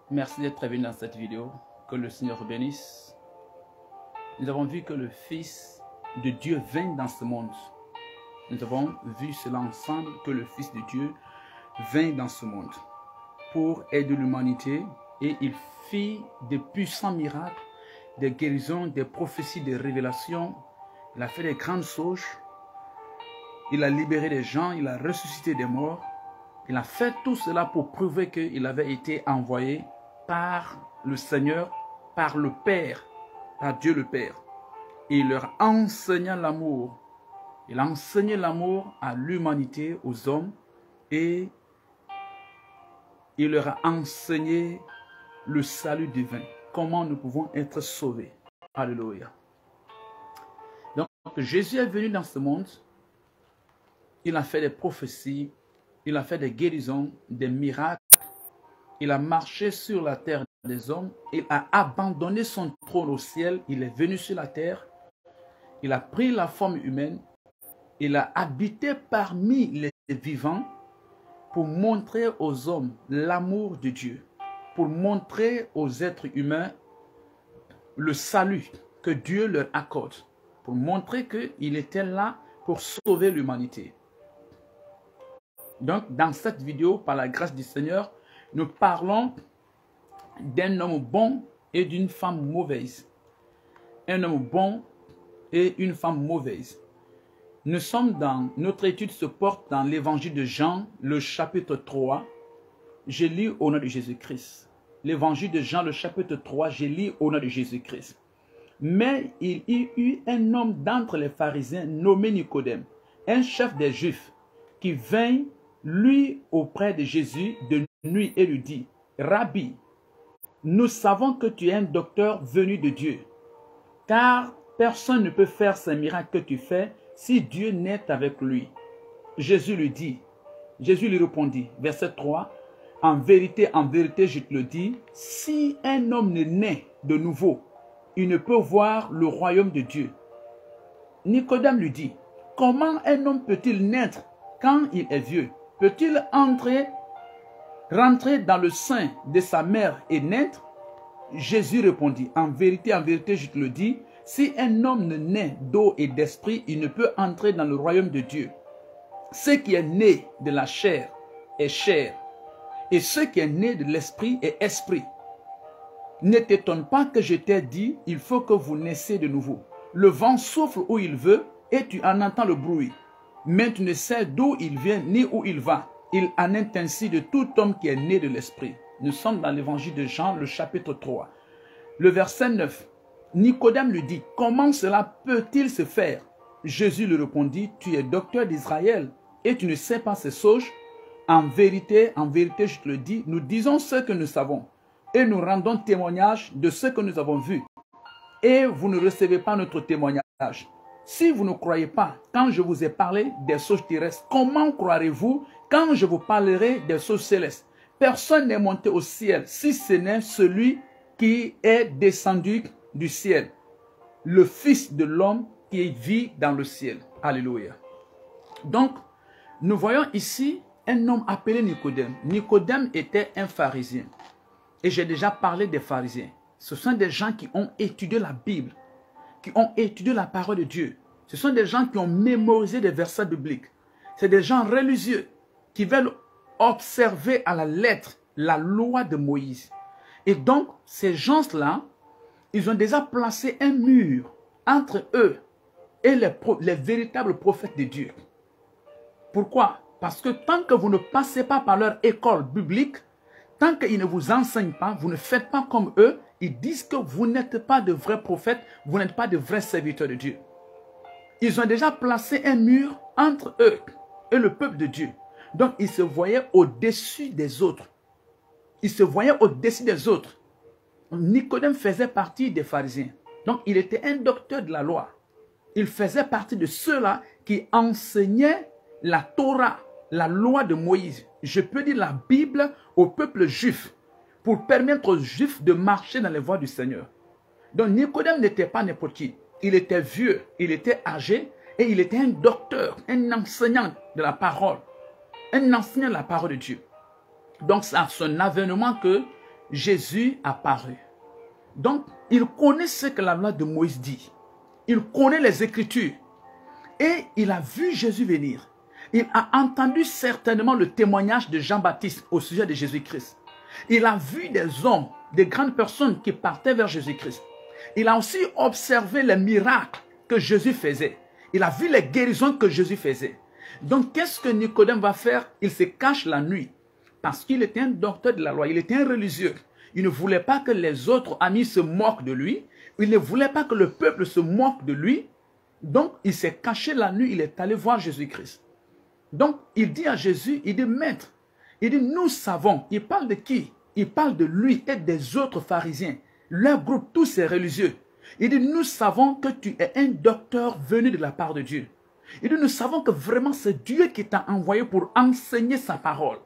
Merci d'être venu dans cette vidéo. Que le Seigneur vous bénisse. Nous avons vu que le Fils de Dieu vint dans ce monde. Nous avons vu cela ensemble, que le Fils de Dieu vint dans ce monde pour aider l'humanité, et il fit de puissants miracles, des guérisons, des prophéties, des révélations. Il a fait des grandes choses. Il a libéré des gens, il a ressuscité des morts. Il a fait tout cela pour prouver qu'il avait été envoyé par le Seigneur, par le Père, par Dieu le Père. Et il leur enseigna l'amour. Il a enseigné l'amour à l'humanité, aux hommes, et il leur a enseigné le salut divin. Comment nous pouvons être sauvés. Alléluia. Donc Jésus est venu dans ce monde. Il a fait des prophéties. Il a fait des guérisons, des miracles. Il a marché sur la terre des hommes. Il a abandonné son trône au ciel. Il est venu sur la terre. Il a pris la forme humaine. Il a habité parmi les vivants pour montrer aux hommes l'amour de Dieu. Pour montrer aux êtres humains le salut que Dieu leur accorde. Pour montrer qu'il était là pour sauver l'humanité. Donc, dans cette vidéo, par la grâce du Seigneur, nous parlons d'un homme bon et d'une femme mauvaise. Un homme bon et une femme mauvaise. Nous sommes dans, notre étude se porte dans l'évangile de Jean, le chapitre 3. Je lis au nom de Jésus-Christ. L'évangile de Jean, le chapitre 3, je lis au nom de Jésus-Christ. Mais il y eut un homme d'entre les pharisiens nommé Nicodème, un chef des Juifs, qui vint lui auprès de Jésus de nuit et lui dit: Rabbi, nous savons que tu es un docteur venu de Dieu, car personne ne peut faire ces miracles que tu fais si Dieu n'est avec lui. Jésus lui répondit, verset 3, en vérité, je te le dis, si un homme ne naît de nouveau, il ne peut voir le royaume de Dieu. Nicodème lui dit: comment un homme peut-il naître quand il est vieux? Peut-il rentrer dans le sein de sa mère et naître? Jésus répondit: en vérité, je te le dis, si un homme ne naît d'eau et d'esprit, il ne peut entrer dans le royaume de Dieu. Ce qui est né de la chair est chair, et ce qui est né de l'esprit est esprit. Ne t'étonne pas que je t'ai dit, il faut que vous naissiez de nouveau. Le vent souffle où il veut, et tu en entends le bruit. Mais tu ne sais d'où il vient ni où il va. Il en est ainsi de tout homme qui est né de l'esprit. Nous sommes dans l'évangile de Jean, le chapitre 3. Le verset 9. Nicodème lui dit: comment cela peut-il se faire? Jésus lui répondit: tu es docteur d'Israël et tu ne sais pas ces choses. En vérité, je te le dis, nous disons ce que nous savons et nous rendons témoignage de ce que nous avons vu. Et vous ne recevez pas notre témoignage. Si vous ne croyez pas quand je vous ai parlé des choses terrestres, comment croirez-vous quand je vous parlerai des choses célestes? Personne n'est monté au ciel si ce n'est celui qui est descendu du ciel, le Fils de l'homme qui vit dans le ciel. Alléluia. Donc, nous voyons ici un homme appelé Nicodème. Nicodème était un pharisien. Et j'ai déjà parlé des pharisiens. Ce sont des gens qui ont étudié la Bible, qui ont étudié la parole de Dieu. Ce sont des gens qui ont mémorisé des versets bibliques. C'est des gens religieux qui veulent observer à la lettre la loi de Moïse. Et donc, ces gens-là, ils ont déjà placé un mur entre eux et les véritables prophètes de Dieu. Pourquoi? Parce que tant que vous ne passez pas par leur école biblique, tant qu'ils ne vous enseignent pas, vous ne faites pas comme eux, ils disent que vous n'êtes pas de vrais prophètes, vous n'êtes pas de vrais serviteurs de Dieu. Ils ont déjà placé un mur entre eux et le peuple de Dieu. Donc, ils se voyaient au-dessus des autres. Ils se voyaient au-dessus des autres. Nicodème faisait partie des pharisiens. Donc, il était un docteur de la loi. Il faisait partie de ceux-là qui enseignaient la Torah, la loi de Moïse. Je peux dire la Bible au peuple juif pour permettre aux juifs de marcher dans les voies du Seigneur. Donc, Nicodème n'était pas n'importe qui. Il était vieux, il était âgé et il était un docteur, un enseignant de la parole. Un enseignant de la parole de Dieu. Donc, c'est à son avènement que Jésus apparut. Donc, il connaît ce que la loi de Moïse dit. Il connaît les Écritures. Et il a vu Jésus venir. Il a entendu certainement le témoignage de Jean-Baptiste au sujet de Jésus-Christ. Il a vu des hommes, des grandes personnes qui partaient vers Jésus-Christ. Il a aussi observé les miracles que Jésus faisait. Il a vu les guérisons que Jésus faisait. Donc, qu'est-ce que Nicodème va faire? Il se cache la nuit. Parce qu'il était un docteur de la loi, il était un religieux. Il ne voulait pas que les autres amis se moquent de lui. Il ne voulait pas que le peuple se moque de lui. Donc, il s'est caché la nuit, il est allé voir Jésus-Christ. Donc, il dit à Jésus, il dit, Maître, il dit, nous savons. Il parle de qui? Il parle de lui et des autres pharisiens. Leur groupe, tous ces religieux. Il dit, nous savons que tu es un docteur venu de la part de Dieu. Il dit, nous savons que vraiment c'est Dieu qui t'a envoyé pour enseigner sa parole,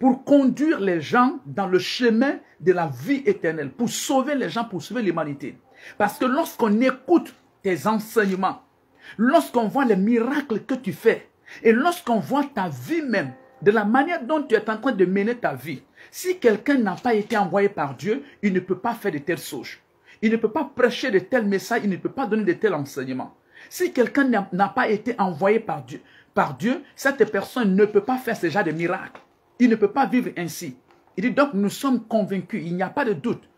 pour conduire les gens dans le chemin de la vie éternelle, pour sauver les gens, pour sauver l'humanité. Parce que lorsqu'on écoute tes enseignements, lorsqu'on voit les miracles que tu fais, et lorsqu'on voit ta vie même, de la manière dont tu es en train de mener ta vie, si quelqu'un n'a pas été envoyé par Dieu, il ne peut pas faire de telles choses. Il ne peut pas prêcher de tels messages, il ne peut pas donner de tels enseignements. Si quelqu'un n'a pas été envoyé par Dieu, cette personne ne peut pas faire ce genre de miracles. Il ne peut pas vivre ainsi. Il dit donc nous sommes convaincus, il n'y a pas de doute.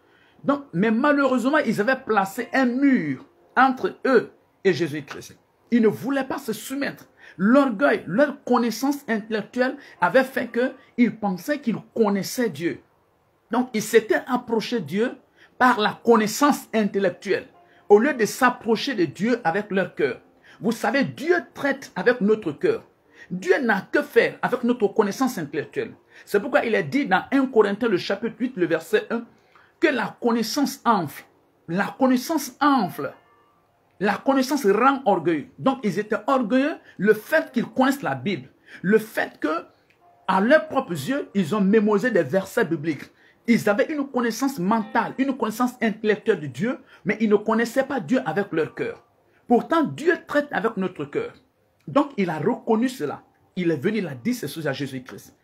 Donc, mais malheureusement, ils avaient placé un mur entre eux et Jésus-Christ. Ils ne voulaient pas se soumettre. L'orgueil, leur connaissance intellectuelle avait fait qu'ils pensaient qu'ils connaissaient Dieu. Donc, ils s'étaient approchés de Dieu par la connaissance intellectuelle, au lieu de s'approcher de Dieu avec leur cœur. Vous savez, Dieu traite avec notre cœur. Dieu n'a que faire avec notre connaissance intellectuelle. C'est pourquoi il est dit dans 1 Corinthiens, le chapitre 8, le verset 1, que la connaissance enfle. La connaissance enfle. La connaissance rend orgueilleux. Donc, ils étaient orgueilleux, le fait qu'ils connaissent la Bible. Le fait que, à leurs propres yeux, ils ont mémorisé des versets bibliques. Ils avaient une connaissance mentale, une connaissance intellectuelle de Dieu, mais ils ne connaissaient pas Dieu avec leur cœur. Pourtant, Dieu traite avec notre cœur. Donc, il a reconnu cela. Il est venu, il a dit ces choses à Jésus-Christ.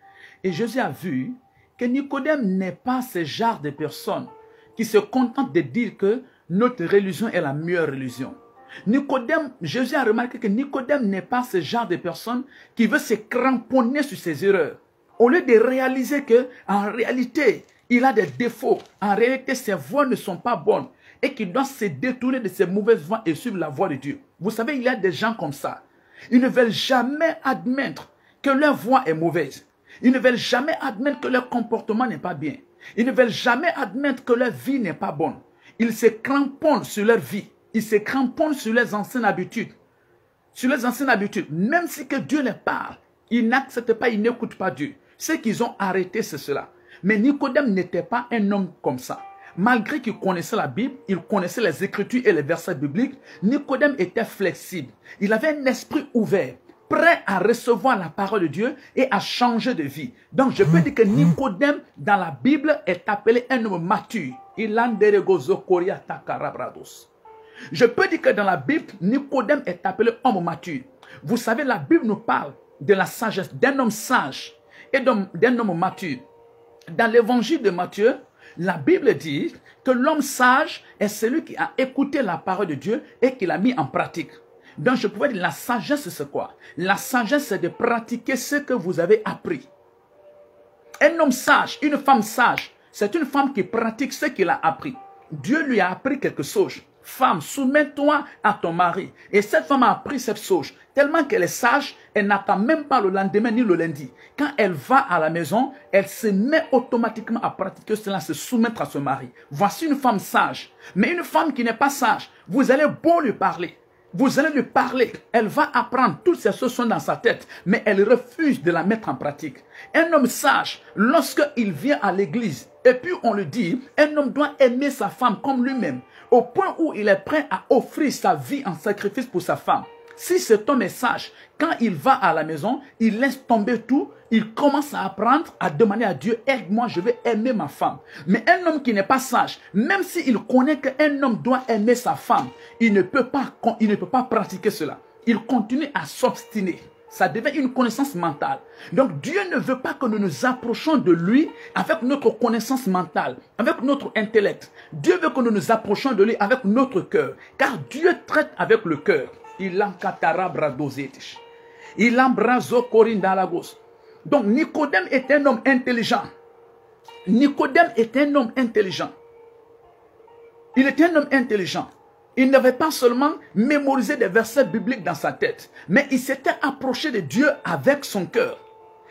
Et Jésus a vu que Nicodème n'est pas ce genre de personne qui se contente de dire que notre religion est la meilleure religion. Nicodème, Jésus a remarqué que Nicodème n'est pas ce genre de personne qui veut se cramponner sur ses erreurs. Au lieu de réaliser que, en réalité, il a des défauts. En réalité, ses voies ne sont pas bonnes et qu'il doit se détourner de ses mauvaises voies et suivre la voie de Dieu. Vous savez, il y a des gens comme ça. Ils ne veulent jamais admettre que leur voie est mauvaise. Ils ne veulent jamais admettre que leur comportement n'est pas bien. Ils ne veulent jamais admettre que leur vie n'est pas bonne. Ils se cramponnent sur leur vie. Ils se cramponnent sur les anciennes habitudes. Sur les anciennes habitudes. Même si que Dieu les parle, ils n'acceptent pas, ils n'écoutent pas Dieu. Ce qu'ils ont arrêté, c'est cela. Mais Nicodème n'était pas un homme comme ça. Malgré qu'il connaissait la Bible, il connaissait les Écritures et les versets bibliques, Nicodème était flexible. Il avait un esprit ouvert, prêt à recevoir la parole de Dieu et à changer de vie. Donc je peux dire que Nicodème, dans la Bible, est appelé un homme mature. Je peux dire que dans la Bible, Nicodème est appelé homme mature. Vous savez, la Bible nous parle de la sagesse, d'un homme sage et d'un homme mature. Dans l'évangile de Matthieu, la Bible dit que l'homme sage est celui qui a écouté la parole de Dieu et qui l'a mis en pratique. Donc je pouvais dire, la sagesse c'est quoi? La sagesse c'est de pratiquer ce que vous avez appris. Un homme sage, une femme sage, c'est une femme qui pratique ce qu'il a appris. Dieu lui a appris quelque chose. Femme, soumets-toi à ton mari. Et cette femme a appris cette chose. Tellement qu'elle est sage, elle n'attend même pas le lendemain ni le lundi. Quand elle va à la maison, elle se met automatiquement à pratiquer cela, se soumettre à son mari. Voici une femme sage. Mais une femme qui n'est pas sage, vous allez beau lui parler. Vous allez lui parler. Elle va apprendre. Toutes ces choses sont dans sa tête. Mais elle refuse de la mettre en pratique. Un homme sage, lorsqu'il vient à l'église, et puis on le dit, un homme doit aimer sa femme comme lui-même, au point où il est prêt à offrir sa vie en sacrifice pour sa femme. Si cet homme est sage, quand il va à la maison, il laisse tomber tout, il commence à apprendre, à demander à Dieu, aide-moi, je vais aimer ma femme. Mais un homme qui n'est pas sage, même s'il connaît qu'un homme doit aimer sa femme, il ne peut pas pratiquer cela. Il continue à s'obstiner. Ça devient une connaissance mentale. Donc Dieu ne veut pas que nous nous approchions de lui avec notre connaissance mentale, avec notre intellect. Dieu veut que nous nous approchions de lui avec notre cœur. Car Dieu traite avec le cœur. Il embraso corindalagos. Donc Nicodème est un homme intelligent. Nicodème est un homme intelligent. Il était un homme intelligent. Il n'avait pas seulement mémorisé des versets bibliques dans sa tête, mais il s'était approché de Dieu avec son cœur.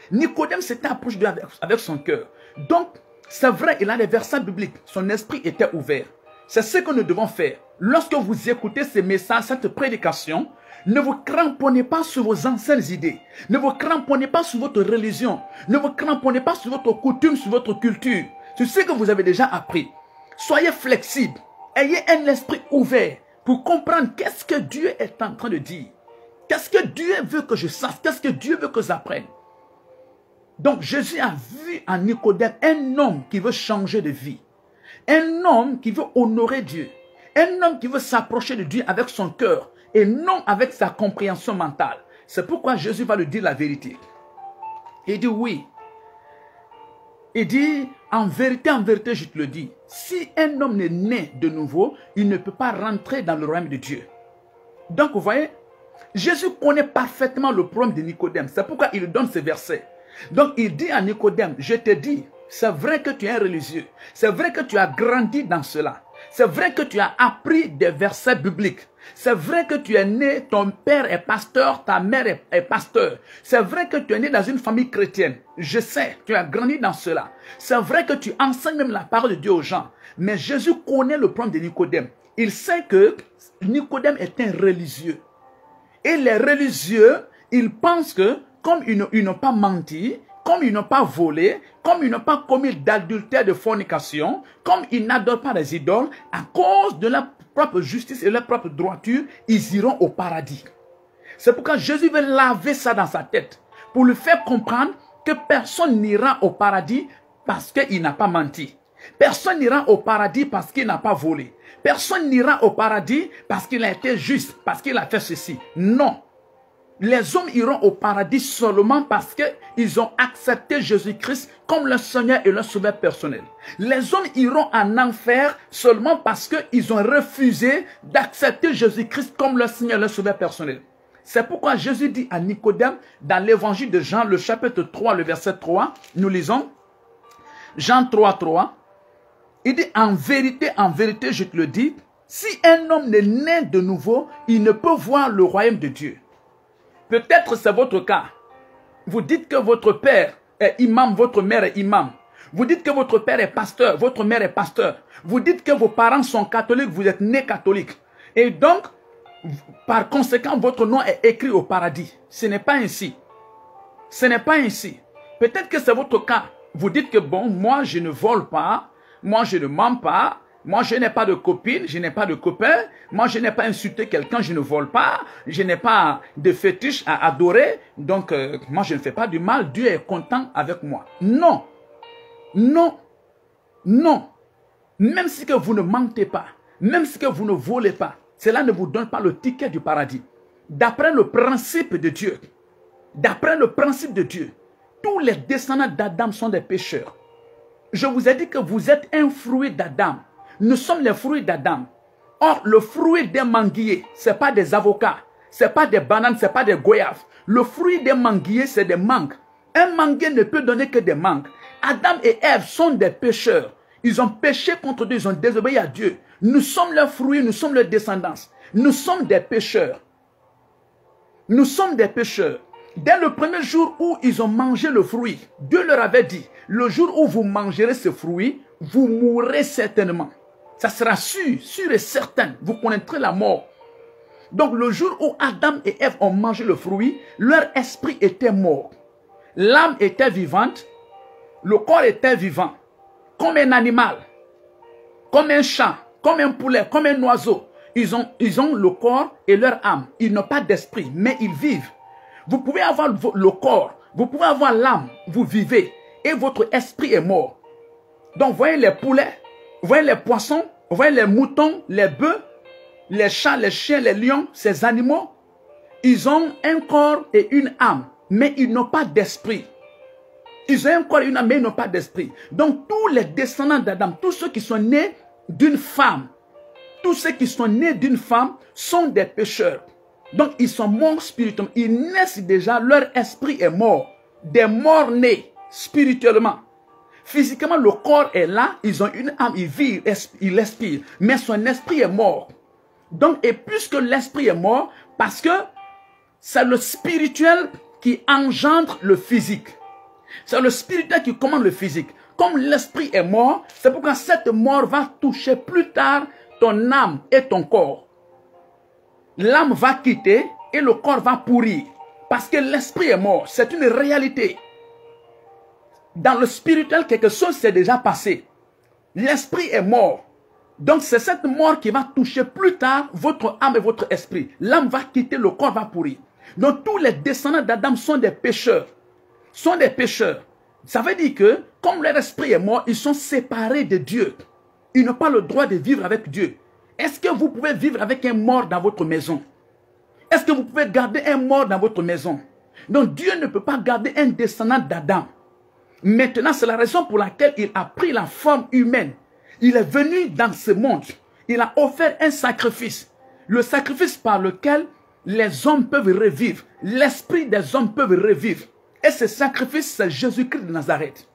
Nicodème s'était approché de Dieu avec son cœur. Donc, c'est vrai, il a des versets bibliques. Son esprit était ouvert. C'est ce que nous devons faire. Lorsque vous écoutez ces messages, cette prédication, ne vous cramponnez pas sur vos anciennes idées. Ne vous cramponnez pas sur votre religion. Ne vous cramponnez pas sur votre coutume, sur votre culture. Sur ce que vous avez déjà appris. Soyez flexibles. Ayez un esprit ouvert pour comprendre qu'est-ce que Dieu est en train de dire. Qu'est-ce que Dieu veut que je sache? Qu'est-ce que Dieu veut que j'apprenne? Donc Jésus a vu en Nicodème un homme qui veut changer de vie. Un homme qui veut honorer Dieu. Un homme qui veut s'approcher de Dieu avec son cœur et non avec sa compréhension mentale. C'est pourquoi Jésus va lui dire la vérité. Il dit oui. Il dit, en vérité, je te le dis, si un homme est né de nouveau, il ne peut pas rentrer dans le royaume de Dieu. Donc, vous voyez, Jésus connaît parfaitement le problème de Nicodème. C'est pourquoi il donne ce verset. Donc, il dit à Nicodème, je te dis, c'est vrai que tu es un religieux. C'est vrai que tu as grandi dans cela. C'est vrai que tu as appris des versets bibliques. C'est vrai que tu es né, ton père est pasteur, ta mère est pasteur. C'est vrai que tu es né dans une famille chrétienne. Je sais, tu as grandi dans cela. C'est vrai que tu enseignes même la parole de Dieu aux gens. Mais Jésus connaît le problème de Nicodème. Il sait que Nicodème est un religieux. Et les religieux, ils pensent que comme ils n'ont pas menti, comme ils n'ont pas volé, comme ils n'ont pas commis d'adultère, de fornication, comme ils n'adorent pas les idoles, à cause de leur propre justice et leur propre droiture, ils iront au paradis. C'est pourquoi Jésus veut laver ça dans sa tête, pour lui faire comprendre que personne n'ira au paradis parce qu'il n'a pas menti. Personne n'ira au paradis parce qu'il n'a pas volé. Personne n'ira au paradis parce qu'il a été juste, parce qu'il a fait ceci. Non. Les hommes iront au paradis seulement parce qu'ils ont accepté Jésus-Christ comme leur Seigneur et leur Sauveur personnel. Les hommes iront en enfer seulement parce qu'ils ont refusé d'accepter Jésus-Christ comme leur Seigneur et leur Sauveur personnel. C'est pourquoi Jésus dit à Nicodème dans l'évangile de Jean, le chapitre 3, le verset 3, nous lisons Jean 3, 3. Il dit, en vérité, je te le dis, si un homme n'est né de nouveau, il ne peut voir le royaume de Dieu. Peut-être c'est votre cas. Vous dites que votre père est imam, votre mère est imam. Vous dites que votre père est pasteur, votre mère est pasteur. Vous dites que vos parents sont catholiques, vous êtes nés catholiques. Et donc, par conséquent, votre nom est écrit au paradis. Ce n'est pas ainsi. Ce n'est pas ainsi. Peut-être que c'est votre cas. Vous dites que bon, moi je ne vole pas, moi je ne mens pas. Moi, je n'ai pas de copine, je n'ai pas de copain. Moi, je n'ai pas insulté quelqu'un, je ne vole pas. Je n'ai pas de fétiche à adorer. Donc, moi, je ne fais pas du mal. Dieu est content avec moi. Non. Non. Non. Même si que vous ne mentez pas, même si que vous ne volez pas, cela ne vous donne pas le ticket du paradis. D'après le principe de Dieu, tous les descendants d'Adam sont des pécheurs. Je vous ai dit que vous êtes un fruit d'Adam. Nous sommes les fruits d'Adam. Or, le fruit des manguiers, ce n'est pas des avocats, ce n'est pas des bananes, ce n'est pas des goyaves. Le fruit des manguiers, c'est des mangues. Un manguier ne peut donner que des mangues. Adam et Ève sont des pécheurs. Ils ont péché contre Dieu, ils ont désobéi à Dieu. Nous sommes leurs fruits, nous sommes leurs descendants. Nous sommes des pécheurs. Nous sommes des pécheurs. Dès le premier jour où ils ont mangé le fruit, Dieu leur avait dit, le jour où vous mangerez ce fruit, vous mourrez certainement. Ça sera sûr, sûr et certain. Vous connaîtrez la mort. Donc le jour où Adam et Ève ont mangé le fruit, leur esprit était mort. L'âme était vivante, le corps était vivant. Comme un animal, comme un chat, comme un poulet, comme un oiseau. Ils ont le corps et leur âme. Ils n'ont pas d'esprit, mais ils vivent. Vous pouvez avoir le corps, vous pouvez avoir l'âme, vous vivez. Et votre esprit est mort. Donc voyez les poulets, vous voyez les poissons, vous voyez les moutons, les bœufs, les chats, les chiens, les lions, ces animaux. Ils ont un corps et une âme, mais ils n'ont pas d'esprit. Ils ont un corps et une âme, mais ils n'ont pas d'esprit. Donc tous les descendants d'Adam, tous ceux qui sont nés d'une femme, tous ceux qui sont nés d'une femme sont des pécheurs. Donc ils sont morts spirituellement. Ils naissent déjà, leur esprit est mort. Des morts nés spirituellement. Physiquement, le corps est là, ils ont une âme, ils vivent, ils respirent. Mais son esprit est mort. Donc, et puisque l'esprit est mort, parce que c'est le spirituel qui engendre le physique. C'est le spirituel qui commande le physique. Comme l'esprit est mort, c'est pourquoi cette mort va toucher plus tard ton âme et ton corps. L'âme va quitter et le corps va pourrir. Parce que l'esprit est mort. C'est une réalité. Dans le spirituel, quelque chose s'est déjà passé. L'esprit est mort. Donc c'est cette mort qui va toucher plus tard votre âme et votre esprit. L'âme va quitter, le corps va pourrir. Donc tous les descendants d'Adam sont des pécheurs. Sont des pécheurs. Ça veut dire que, comme leur esprit est mort, ils sont séparés de Dieu. Ils n'ont pas le droit de vivre avec Dieu. Est-ce que vous pouvez vivre avec un mort dans votre maison? Est-ce que vous pouvez garder un mort dans votre maison? Donc Dieu ne peut pas garder un descendant d'Adam. Maintenant, c'est la raison pour laquelle il a pris la forme humaine. Il est venu dans ce monde. Il a offert un sacrifice. Le sacrifice par lequel les hommes peuvent revivre. L'esprit des hommes peuvent revivre. Et ce sacrifice, c'est Jésus-Christ de Nazareth.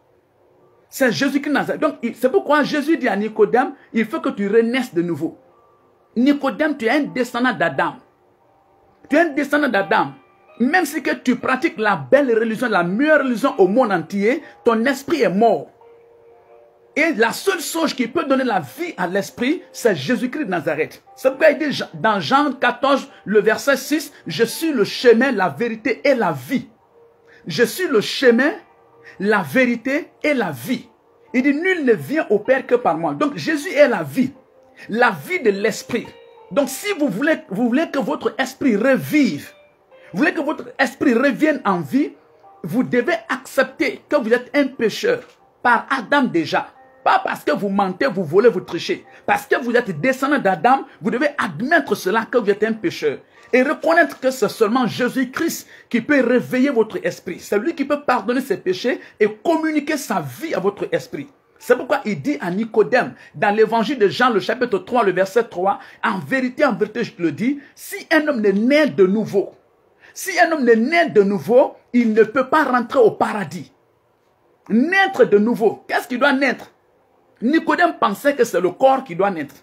C'est Jésus-Christ de Nazareth. Donc, c'est pourquoi Jésus dit à Nicodème, il faut que tu renaisses de nouveau. Nicodème, tu es un descendant d'Adam. Tu es un descendant d'Adam. Même si que tu pratiques la belle religion, la meilleure religion au monde entier, ton esprit est mort. Et la seule chose qui peut donner la vie à l'esprit, c'est Jésus-Christ de Nazareth. C'est pourquoi il dit dans Jean 14, le verset 6, « Je suis le chemin, la vérité et la vie. » Je suis le chemin, la vérité et la vie. Il dit, nul ne vient au Père que par moi. Donc Jésus est la vie de l'esprit. Donc si vous voulez que votre esprit revive, vous voulez que votre esprit revienne en vie, vous devez accepter que vous êtes un pécheur par Adam déjà. Pas parce que vous mentez, vous volez, vous trichez. Parce que vous êtes descendant d'Adam, vous devez admettre cela que vous êtes un pécheur. Et reconnaître que c'est seulement Jésus-Christ qui peut réveiller votre esprit. C'est lui qui peut pardonner ses péchés et communiquer sa vie à votre esprit. C'est pourquoi il dit à Nicodème, dans l'évangile de Jean, le chapitre 3, le verset 3, en vérité, je te le dis, si un homme n'est né de nouveau, il ne peut pas rentrer au paradis. Naître de nouveau, qu'est-ce qui doit naître? Nicodème pensait que c'est le corps qui doit naître.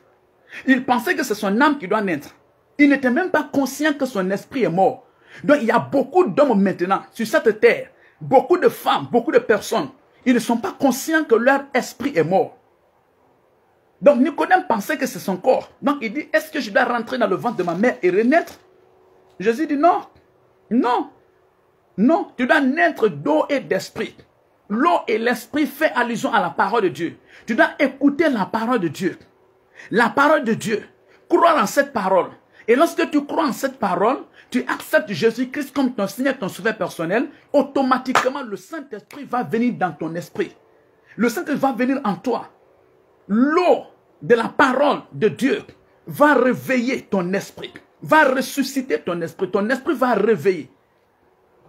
Il pensait que c'est son âme qui doit naître. Il n'était même pas conscient que son esprit est mort. Donc il y a beaucoup d'hommes maintenant sur cette terre, beaucoup de femmes, beaucoup de personnes. Ils ne sont pas conscients que leur esprit est mort. Donc Nicodème pensait que c'est son corps. Donc il dit, est-ce que je dois rentrer dans le ventre de ma mère et renaître? Jésus dit non, non, non, tu dois naître d'eau et d'esprit. L'eau et l'esprit fait allusion à la parole de Dieu. Tu dois écouter la parole de Dieu. La parole de Dieu. Croire en cette parole. Et lorsque tu crois en cette parole, tu acceptes Jésus-Christ comme ton Seigneur, ton sauveur personnel, automatiquement le Saint-Esprit va venir dans ton esprit. Le Saint-Esprit va venir en toi. L'eau de la parole de Dieu va réveiller ton esprit, va ressusciter ton esprit. Ton esprit va réveiller.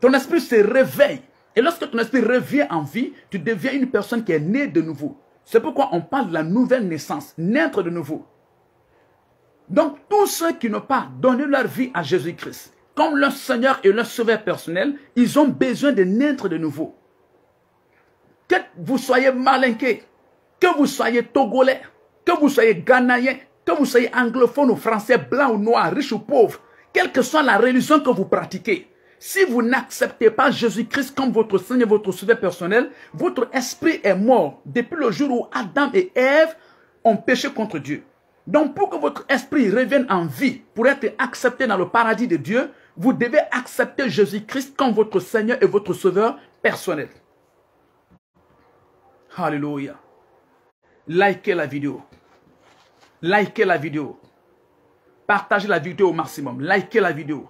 Ton esprit se réveille. Et lorsque ton esprit revient en vie, tu deviens une personne qui est née de nouveau. C'est pourquoi on parle de la nouvelle naissance, naître de nouveau. Donc, tous ceux qui n'ont pas donné leur vie à Jésus-Christ, comme leur Seigneur et leur Sauveur personnel, ils ont besoin de naître de nouveau. Que vous soyez malinqués, que vous soyez togolais, que vous soyez ghanéens, que vous soyez anglophone ou français, blanc ou noir, riche ou pauvre, quelle que soit la religion que vous pratiquez, si vous n'acceptez pas Jésus-Christ comme votre Seigneur, votre Sauveur personnel, votre esprit est mort depuis le jour où Adam et Ève ont péché contre Dieu. Donc pour que votre esprit revienne en vie, pour être accepté dans le paradis de Dieu, vous devez accepter Jésus-Christ comme votre Seigneur et votre Sauveur personnel. Alléluia. Likez la vidéo. Likez la vidéo. Partagez la vidéo au maximum. Likez la vidéo.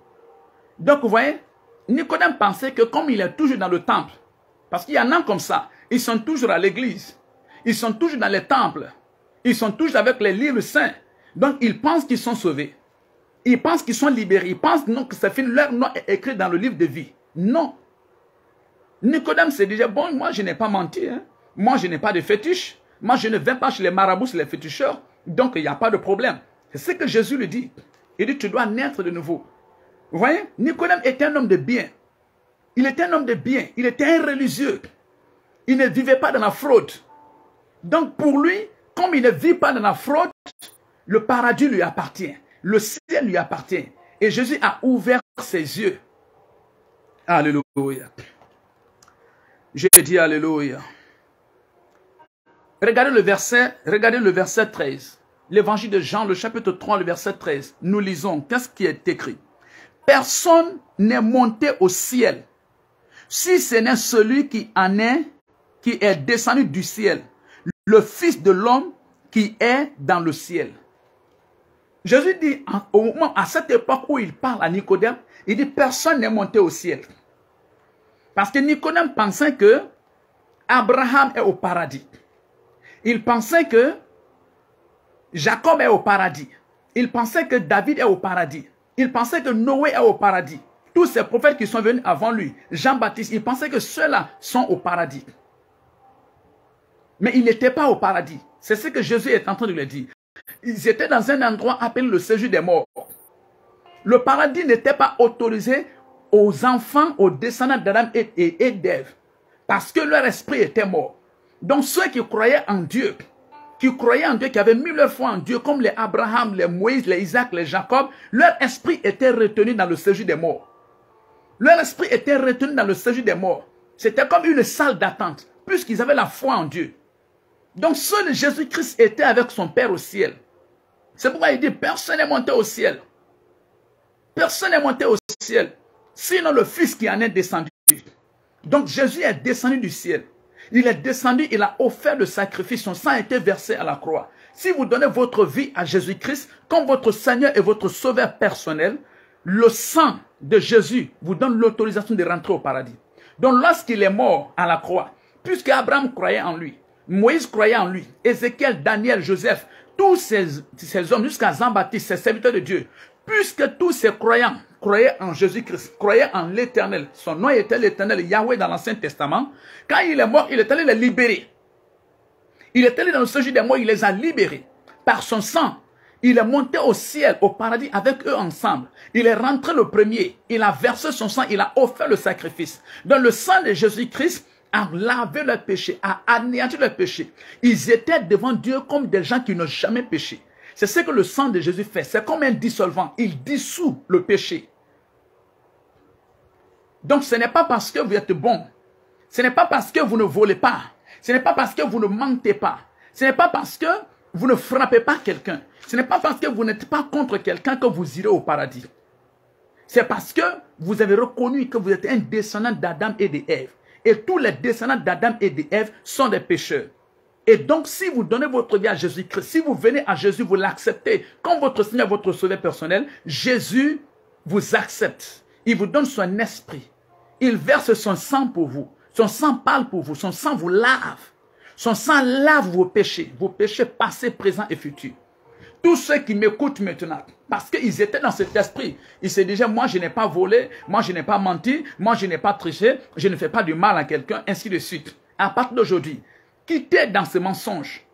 Donc vous voyez, Nicodème pensait que comme il est toujours dans le temple, parce qu'il y en a comme ça, ils sont toujours à l'église, ils sont toujours dans les temples, ils sont toujours avec les livres saints, donc ils pensent qu'ils sont sauvés. Ils pensent qu'ils sont libérés. Ils pensent non, que c'est fini. Leur nom est écrit dans le livre de vie. Non. Nicodème s'est dit, bon, moi je n'ai pas menti. Hein. Moi je n'ai pas de fétiche. Moi je ne vais pas chez les marabouts, chez les féticheurs. Donc il n'y a pas de problème. C'est ce que Jésus lui dit. Il dit, tu dois naître de nouveau. Vous voyez, Nicodème était un homme de bien. Il était un homme de bien. Il était un religieux. Il ne vivait pas dans la fraude. Donc pour lui, comme il ne vit pas dans la fraude, le paradis lui appartient. Le ciel lui appartient. Et Jésus a ouvert ses yeux. Alléluia. Je dis Alléluia. Regardez le verset 13. L'évangile de Jean, le chapitre 3, le verset 13. Nous lisons, qu'est-ce qui est écrit? Personne n'est monté au ciel, si ce n'est celui qui est descendu du ciel, le Fils de l'homme qui est dans le ciel. Jésus dit, à cette époque où il parle à Nicodème, il dit, personne n'est monté au ciel. Parce que Nicodème pensait que Abraham est au paradis. Il pensait que Jacob est au paradis. Il pensait que David est au paradis. Il pensait que Noé est au paradis. Tous ces prophètes qui sont venus avant lui, Jean-Baptiste, il pensait que ceux-là sont au paradis. Mais ils n'étaient pas au paradis. C'est ce que Jésus est en train de lui dire. Ils étaient dans un endroit appelé le séjour des morts. Le paradis n'était pas autorisé aux enfants, aux descendants d'Adam et d'Ève, parce que leur esprit était mort. Donc ceux qui croyaient en Dieu, qui avaient mis leur foi en Dieu, comme les Abraham, les Moïse, les Isaac, les Jacob, leur esprit était retenu dans le séjour des morts. Leur esprit était retenu dans le séjour des morts. C'était comme une salle d'attente, puisqu'ils avaient la foi en Dieu. Donc seul Jésus-Christ était avec son Père au ciel. C'est pourquoi il dit, personne n'est monté au ciel. Personne n'est monté au ciel, sinon le Fils qui en est descendu. Donc Jésus est descendu du ciel. Il est descendu, il a offert le sacrifice, son sang a été versé à la croix. Si vous donnez votre vie à Jésus-Christ comme votre Seigneur et votre Sauveur personnel, le sang de Jésus vous donne l'autorisation de rentrer au paradis. Donc lorsqu'il est mort à la croix, puisque Abraham croyait en lui, Moïse croyait en lui, Ézéchiel, Daniel, Joseph, tous ces hommes, jusqu'à Jean-Baptiste, ces serviteurs de Dieu, puisque tous ces croyants croyaient en Jésus-Christ, croyaient en l'Éternel, son nom était l'Éternel, Yahweh dans l'Ancien Testament, quand il est mort, il est allé les libérer. Il est allé dans le séjour des morts, il les a libérés. Par son sang, il est monté au ciel, au paradis avec eux ensemble. Il est rentré le premier, il a versé son sang, il a offert le sacrifice. Dans le sang de Jésus-Christ, a lavé leurs péchés, a anéanti leurs péchés. Ils étaient devant Dieu comme des gens qui n'ont jamais péché. C'est ce que le sang de Jésus fait. C'est comme un dissolvant. Il dissout le péché. Donc ce n'est pas parce que vous êtes bon. Ce n'est pas parce que vous ne volez pas. Ce n'est pas parce que vous ne mentez pas. Ce n'est pas parce que vous ne frappez pas quelqu'un. Ce n'est pas parce que vous n'êtes pas contre quelqu'un que vous irez au paradis. C'est parce que vous avez reconnu que vous êtes un descendant d'Adam et d'Ève. Et tous les descendants d'Adam et d'Ève sont des pécheurs. Et donc, si vous donnez votre vie à Jésus-Christ, si vous venez à Jésus, vous l'acceptez comme votre Seigneur, votre Sauveur personnel, Jésus vous accepte. Il vous donne son esprit. Il verse son sang pour vous. Son sang parle pour vous. Son sang vous lave. Son sang lave vos péchés passés, présents et futurs. Tous ceux qui m'écoutent maintenant, parce qu'ils étaient dans cet esprit, ils se disaient, moi je n'ai pas volé, moi je n'ai pas menti, moi je n'ai pas triché, je ne fais pas du mal à quelqu'un, ainsi de suite. À partir d'aujourd'hui, quittez dans ce mensonge.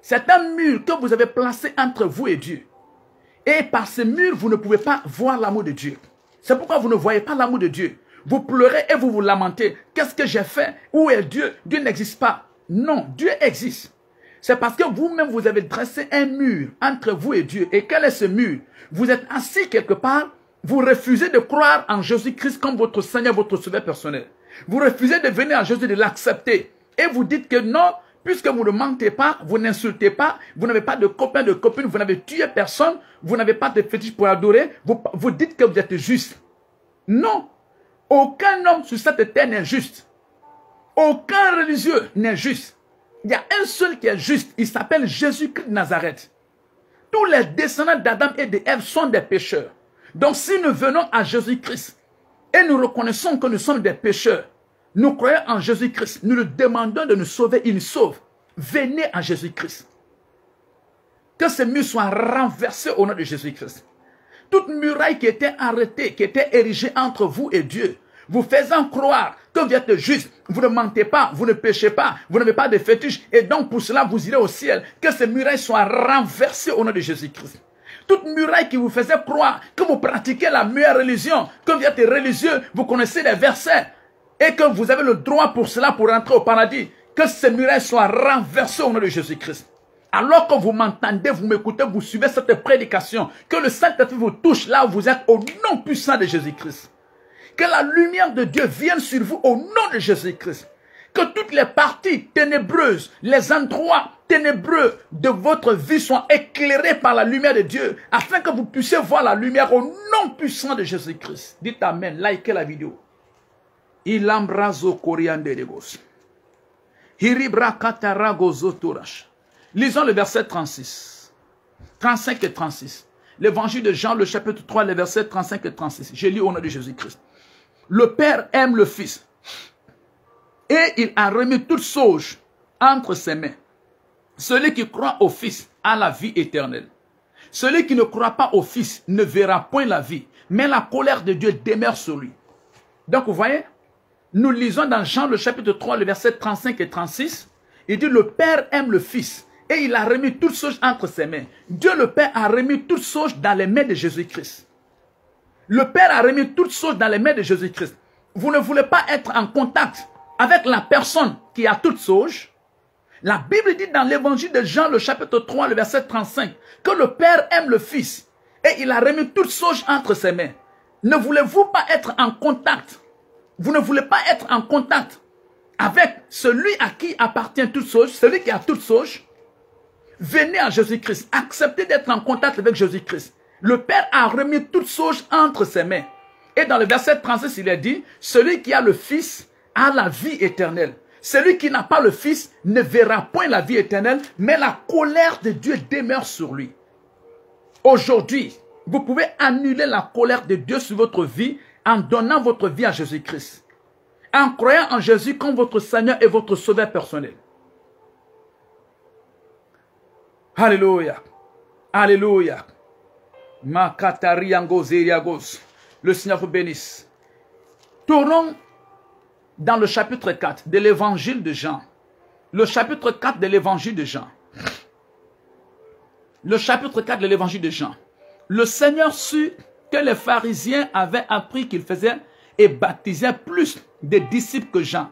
C'est un mur que vous avez placé entre vous et Dieu. Et par ce mur, vous ne pouvez pas voir l'amour de Dieu. C'est pourquoi vous ne voyez pas l'amour de Dieu. Vous pleurez et vous vous lamentez. Qu'est-ce que j'ai fait? Où est Dieu? Dieu n'existe pas. Non, Dieu existe. C'est parce que vous-même, vous avez dressé un mur entre vous et Dieu. Et quel est ce mur? Vous êtes assis quelque part, vous refusez de croire en Jésus-Christ comme votre Seigneur, votre Sauveur personnel. Vous refusez de venir à Jésus, de l'accepter. Et vous dites que non, puisque vous ne mentez pas, vous n'insultez pas, vous n'avez pas de copains, de copines, vous n'avez tué personne, vous n'avez pas de fétiche pour adorer, vous dites que vous êtes juste. Non, aucun homme sur cette terre n'est juste. Aucun religieux n'est juste. Il y a un seul qui est juste, il s'appelle Jésus-Christ de Nazareth. Tous les descendants d'Adam et d'Ève sont des pécheurs. Donc si nous venons à Jésus-Christ et nous reconnaissons que nous sommes des pécheurs, nous croyons en Jésus-Christ, nous lui demandons de nous sauver, il nous sauve. Venez à Jésus-Christ. Que ce mur soit renversé au nom de Jésus-Christ. toute muraille qui était arrêtée, qui était érigée entre vous et Dieu, vous faisant croire que vous êtes juste, vous ne mentez pas, vous ne péchez pas, vous n'avez pas de fétiche, et donc pour cela vous irez au ciel, que ces murailles soient renversées au nom de Jésus-Christ. Toute muraille qui vous faisait croire que vous pratiquez la meilleure religion, que vous êtes religieux, vous connaissez les versets, et que vous avez le droit pour cela, pour entrer au paradis, que ces murailles soient renversées au nom de Jésus-Christ. Alors que vous m'entendez, vous m'écoutez, vous suivez cette prédication, que le Saint-Esprit vous touche là où vous êtes au nom puissant de Jésus-Christ. Que la lumière de Dieu vienne sur vous au nom de Jésus-Christ. Que toutes les parties ténébreuses, les endroits ténébreux de votre vie soient éclairés par la lumière de Dieu, afin que vous puissiez voir la lumière au nom puissant de Jésus-Christ. Dites Amen, likez la vidéo. Il embraso coriandre de gos. Lisons le verset 36, 35 et 36. L'évangile de Jean, le chapitre 3, les versets 35 et 36. Je lis au nom de Jésus-Christ. Le Père aime le Fils et il a remis toute chose entre ses mains. Celui qui croit au Fils a la vie éternelle. Celui qui ne croit pas au Fils ne verra point la vie, mais la colère de Dieu demeure sur lui. Donc vous voyez, nous lisons dans Jean le chapitre 3, le verset 35 et 36. Il dit, le Père aime le Fils et il a remis toutes choses entre ses mains. Dieu le Père a remis toutes choses dans les mains de Jésus-Christ. Le Père a remis toutes choses dans les mains de Jésus-Christ. Vous ne voulez pas être en contact avec la personne qui a toutes choses. La Bible dit dans l'évangile de Jean, le chapitre 3, le verset 35, que le Père aime le Fils et il a remis toutes choses entre ses mains. Ne voulez-vous pas être en contact? Vous ne voulez pas être en contact avec celui à qui appartient toutes choses, celui qui a toutes choses? Venez à Jésus-Christ, acceptez d'être en contact avec Jésus-Christ. Le Père a remis toutes choses entre ses mains. Et dans le verset 36, il est dit, celui qui a le Fils a la vie éternelle. Celui qui n'a pas le Fils ne verra point la vie éternelle, mais la colère de Dieu demeure sur lui. Aujourd'hui, vous pouvez annuler la colère de Dieu sur votre vie en donnant votre vie à Jésus-Christ. En croyant en Jésus comme votre Seigneur et votre Sauveur personnel. Alléluia. Alléluia. Le Seigneur vous bénisse. Tournons dans le chapitre 4 de l'évangile de Jean. Le chapitre 4 de l'évangile de Jean. Le chapitre 4 de l'évangile de Jean. Le Seigneur sut que les pharisiens avaient appris qu'il faisait et baptisait plus de disciples que Jean.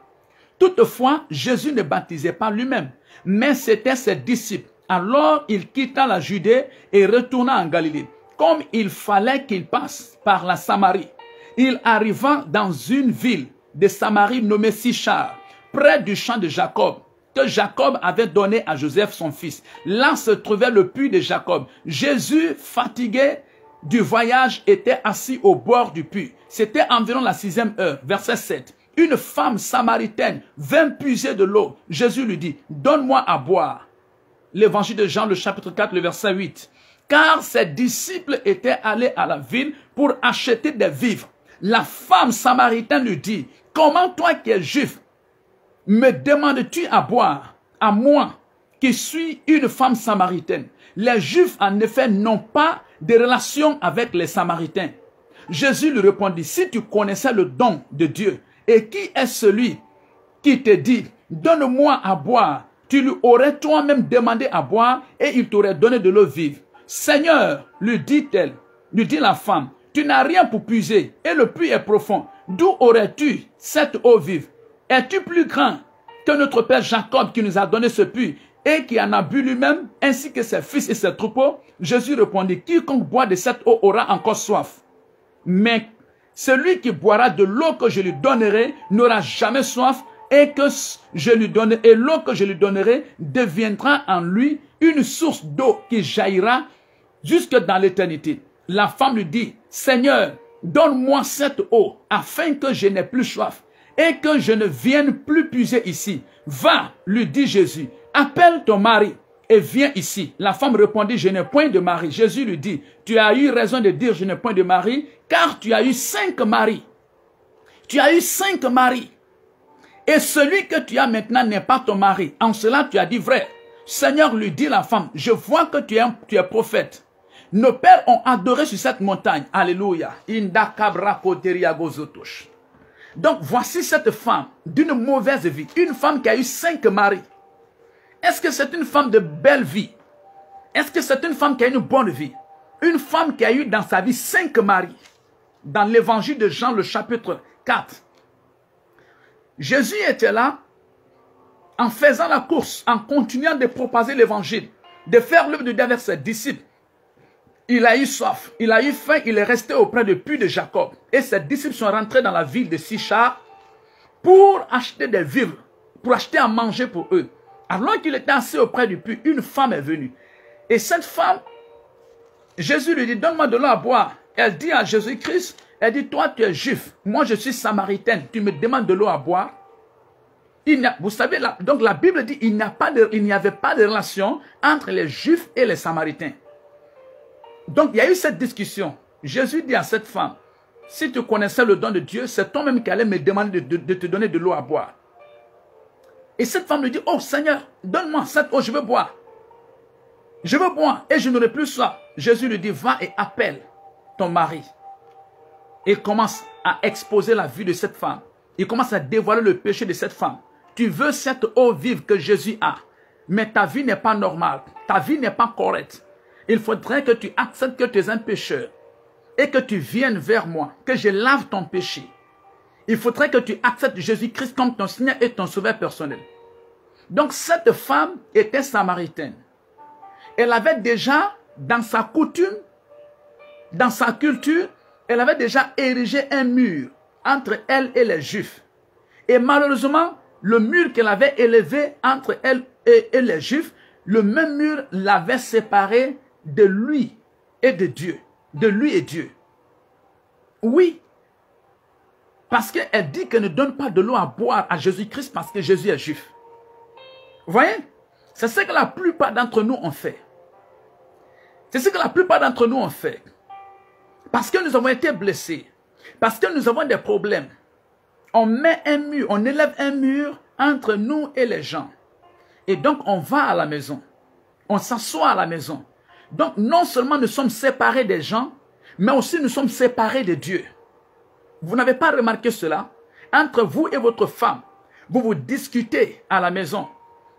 Toutefois, Jésus ne baptisait pas lui-même, mais c'était ses disciples. Alors il quitta la Judée et retourna en Galilée. Comme il fallait qu'il passe par la Samarie, il arriva dans une ville de Samarie nommée Sichar, près du champ de Jacob, que Jacob avait donné à Joseph son fils. Là se trouvait le puits de Jacob. Jésus, fatigué du voyage, était assis au bord du puits. C'était environ la 6e heure, verset 7. Une femme samaritaine vint puiser de l'eau. Jésus lui dit, donne-moi à boire. L'évangile de Jean, le chapitre 4, le verset 8. Car ses disciples étaient allés à la ville pour acheter des vivres. La femme samaritaine lui dit, comment toi qui es juif, me demandes-tu à boire, à moi, qui suis une femme samaritaine? Les Juifs, en effet, n'ont pas de relation avec les Samaritains. Jésus lui répondit, si tu connaissais le don de Dieu, et qui est celui qui te dit, donne-moi à boire, tu lui aurais toi-même demandé à boire, et il t'aurait donné de l'eau vive. Seigneur, lui dit-elle, lui dit la femme, tu n'as rien pour puiser, et le puits est profond. D'où aurais-tu cette eau vive? Es-tu plus grand que notre père Jacob qui nous a donné ce puits et qui en a bu lui-même, ainsi que ses fils et ses troupeaux? Jésus répondit, quiconque boit de cette eau aura encore soif. Mais celui qui boira de l'eau que je lui donnerai n'aura jamais soif, et l'eau que je lui donnerai deviendra en lui une source d'eau qui jaillira jusque dans l'éternité. La femme lui dit, Seigneur, donne-moi cette eau, afin que je n'ai plus soif, et que je ne vienne plus puiser ici. Va, lui dit Jésus, appelle ton mari et viens ici. La femme répondit, je n'ai point de mari. Jésus lui dit, tu as eu raison de dire, je n'ai point de mari, car tu as eu 5 maris. Tu as eu 5 maris. Et celui que tu as maintenant n'est pas ton mari. En cela, tu as dit vrai. Seigneur, lui dit la femme, je vois que tu es prophète. Nos pères ont adoré sur cette montagne. Alléluia. Donc voici cette femme d'une mauvaise vie. Une femme qui a eu 5 maris. Est-ce que c'est une femme de belle vie? Est-ce que c'est une femme qui a une bonne vie? Une femme qui a eu dans sa vie 5 maris. Dans l'évangile de Jean, le chapitre 4. Jésus était là en faisant la course, en continuant de propager l'évangile, de faire l'œuvre de Dieu avec ses disciples. Il a eu soif, il a eu faim, il est resté auprès du puits de Jacob. Et ses disciples sont rentrés dans la ville de Sychar pour acheter des vivres, pour acheter à manger pour eux. Alors qu'il était assis auprès du puits, une femme est venue. Et cette femme, Jésus lui dit, donne-moi de l'eau à boire. Elle dit à Jésus-Christ, elle dit, toi tu es juif, moi je suis samaritaine, tu me demandes de l'eau à boire. Vous savez, donc la Bible dit, il n'y avait pas de relation entre les juifs et les samaritains. Donc il y a eu cette discussion. Jésus dit à cette femme, si tu connaissais le don de Dieu, c'est toi-même qui allais me demander de te donner de l'eau à boire. Et cette femme lui dit, oh Seigneur, donne-moi cette eau, je veux boire. Je veux boire et je n'aurai plus soif. Jésus lui dit, va et appelle ton mari. Et commence à exposer la vie de cette femme. Il commence à dévoiler le péché de cette femme. Tu veux cette eau vive que Jésus a, mais ta vie n'est pas normale, ta vie n'est pas correcte. Il faudrait que tu acceptes que tu es un pécheur et que tu viennes vers moi, que je lave ton péché. Il faudrait que tu acceptes Jésus-Christ comme ton Seigneur et ton sauveur personnel. Donc cette femme était samaritaine. Elle avait déjà, dans sa coutume, dans sa culture, elle avait déjà érigé un mur entre elle et les Juifs. Et malheureusement, le mur qu'elle avait élevé entre elle et les Juifs, le même mur l'avait séparé de lui et de Dieu. De lui et Dieu. Oui. Parce qu'elle dit qu'elle ne donne pas de l'eau à boire à Jésus-Christ parce que Jésus est juif. Vous voyez? C'est ce que la plupart d'entre nous ont fait. C'est ce que la plupart d'entre nous ont fait. Parce que nous avons été blessés. Parce que nous avons des problèmes. On met un mur, on élève un mur entre nous et les gens. Et donc on va à la maison. On s'assoit à la maison. Donc non seulement nous sommes séparés des gens, mais aussi nous sommes séparés de Dieu. Vous n'avez pas remarqué cela? Entre vous et votre femme, vous vous discutez à la maison.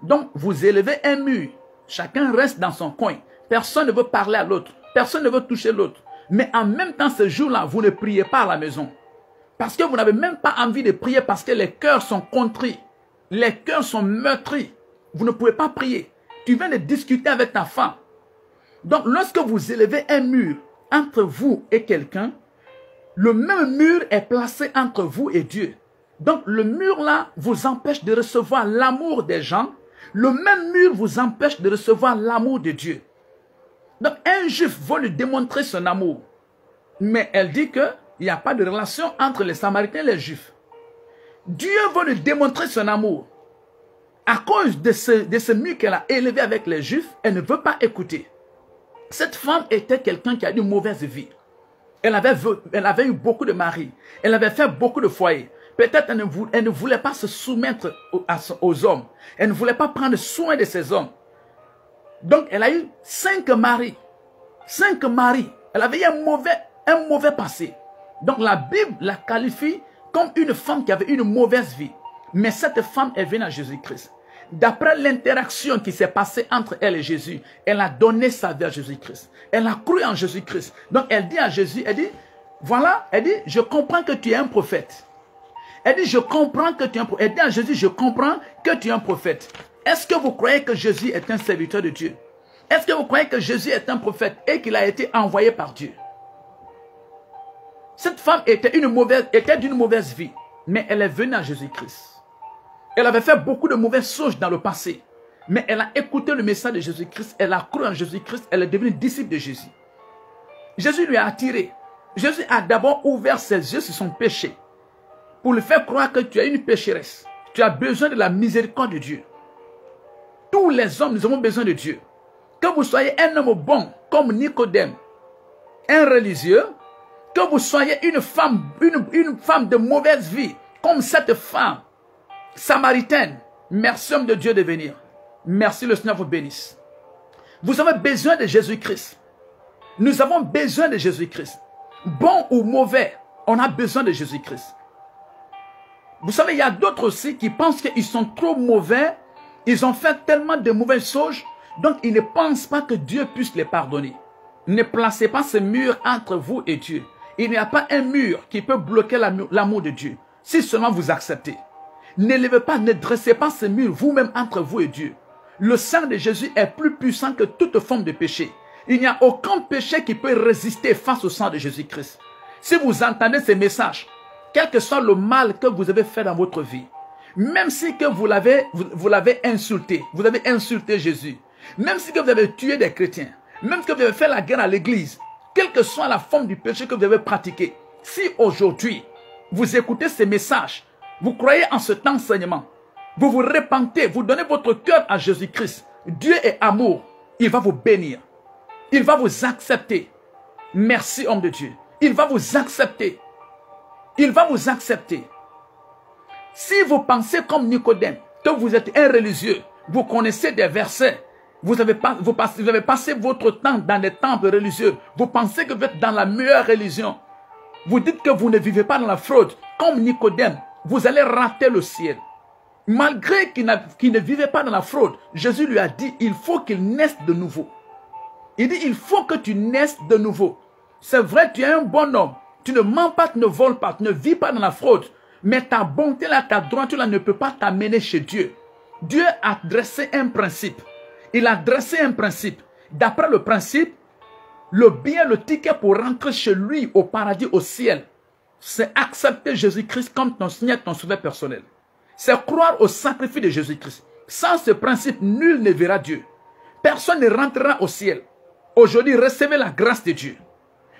Donc vous élevez un mur. Chacun reste dans son coin. Personne ne veut parler à l'autre. Personne ne veut toucher l'autre. Mais en même temps, ce jour-là, vous ne priez pas à la maison. Parce que vous n'avez même pas envie de prier parce que les cœurs sont contrits. Les cœurs sont meurtris. Vous ne pouvez pas prier. Tu viens de discuter avec ta femme. Donc, lorsque vous élevez un mur entre vous et quelqu'un, le même mur est placé entre vous et Dieu. Donc, le mur-là vous empêche de recevoir l'amour des gens. Le même mur vous empêche de recevoir l'amour de Dieu. Donc, un juif veut lui démontrer son amour. Mais elle dit qu'il n'y a pas de relation entre les Samaritains et les Juifs. Dieu veut lui démontrer son amour. À cause de ce mur qu'elle a élevé avec les Juifs, elle ne veut pas écouter. Cette femme était quelqu'un qui a une mauvaise vie. Elle avait eu beaucoup de maris. Elle avait fait beaucoup de foyers. Peut-être elle ne voulait pas se soumettre aux hommes. Elle ne voulait pas prendre soin de ces hommes. Donc, elle a eu 5 maris. 5 maris. Elle avait eu un mauvais passé. Donc, la Bible la qualifie comme une femme qui avait une mauvaise vie. Mais cette femme est venue à Jésus-Christ. D'après l'interaction qui s'est passée entre elle et Jésus, elle a donné sa vie à Jésus-Christ. Elle a cru en Jésus-Christ. Donc, elle dit à Jésus, elle dit, voilà, elle dit, je comprends que tu es un prophète. Elle dit, je comprends que tu es un prophète. Elle dit à Jésus, je comprends que tu es un prophète. Est-ce que vous croyez que Jésus est un serviteur de Dieu? Est-ce que vous croyez que Jésus est un prophète et qu'il a été envoyé par Dieu? Cette femme était d'une mauvaise vie, mais elle est venue à Jésus-Christ. Elle avait fait beaucoup de mauvaises choses dans le passé, mais elle a écouté le message de Jésus-Christ, elle a cru en Jésus-Christ, elle est devenue disciple de Jésus. Jésus lui a attiré. Jésus a d'abord ouvert ses yeux sur son péché pour lui faire croire que tu es une pécheresse. Tu as besoin de la miséricorde de Dieu. Tous les hommes, nous avons besoin de Dieu. Que vous soyez un homme bon, comme Nicodème, un religieux, que vous soyez une femme de mauvaise vie, comme cette femme samaritaine. Merci, homme de Dieu, de venir. Merci, le Seigneur vous bénisse. Vous avez besoin de Jésus-Christ. Nous avons besoin de Jésus-Christ. Bon ou mauvais, on a besoin de Jésus-Christ. Vous savez, il y a d'autres aussi qui pensent qu'ils sont trop mauvais. Ils ont fait tellement de mauvaises choses. Donc, ils ne pensent pas que Dieu puisse les pardonner. Ne placez pas ce mur entre vous et Dieu. Il n'y a pas un mur qui peut bloquer l'amour de Dieu. Si seulement vous acceptez. N'élevez pas, ne dressez pas ce mur vous-même entre vous et Dieu. Le sang de Jésus est plus puissant que toute forme de péché. Il n'y a aucun péché qui peut résister face au sang de Jésus-Christ. Si vous entendez ces messages, quel que soit le mal que vous avez fait dans votre vie, même si que vous l'avez insulté, vous avez insulté Jésus, même si que vous avez tué des chrétiens, même si que vous avez fait la guerre à l'église, quelle que soit la forme du péché que vous avez pratiqué, si aujourd'hui vous écoutez ces messages, vous croyez en cet enseignement, vous vous repentez, vous donnez votre cœur à Jésus-Christ, Dieu est amour, il va vous bénir, il va vous accepter. Merci, homme de Dieu. Il va vous accepter. Il va vous accepter. Si vous pensez comme Nicodème, que vous êtes un religieux, vous connaissez des versets, vous avez passé votre temps dans les temples religieux, vous pensez que vous êtes dans la meilleure religion, vous dites que vous ne vivez pas dans la fraude, comme Nicodème, vous allez rater le ciel. Malgré qu'il ne vivait pas dans la fraude, Jésus lui a dit, il faut qu'il naisse de nouveau. Il dit, il faut que tu naisses de nouveau. C'est vrai, tu es un bon homme. Tu ne mens pas, tu ne voles pas, tu ne vis pas dans la fraude. Mais ta bonté là, ta droiture là ne peut pas t'amener chez Dieu. Dieu a dressé un principe. Il a dressé un principe. D'après le principe, le bien, le ticket pour rentrer chez lui au paradis, au ciel, c'est accepter Jésus-Christ comme ton Seigneur, ton sauveur personnel. C'est croire au sacrifice de Jésus-Christ. Sans ce principe, nul ne verra Dieu. Personne ne rentrera au ciel. Aujourd'hui, recevez la grâce de Dieu.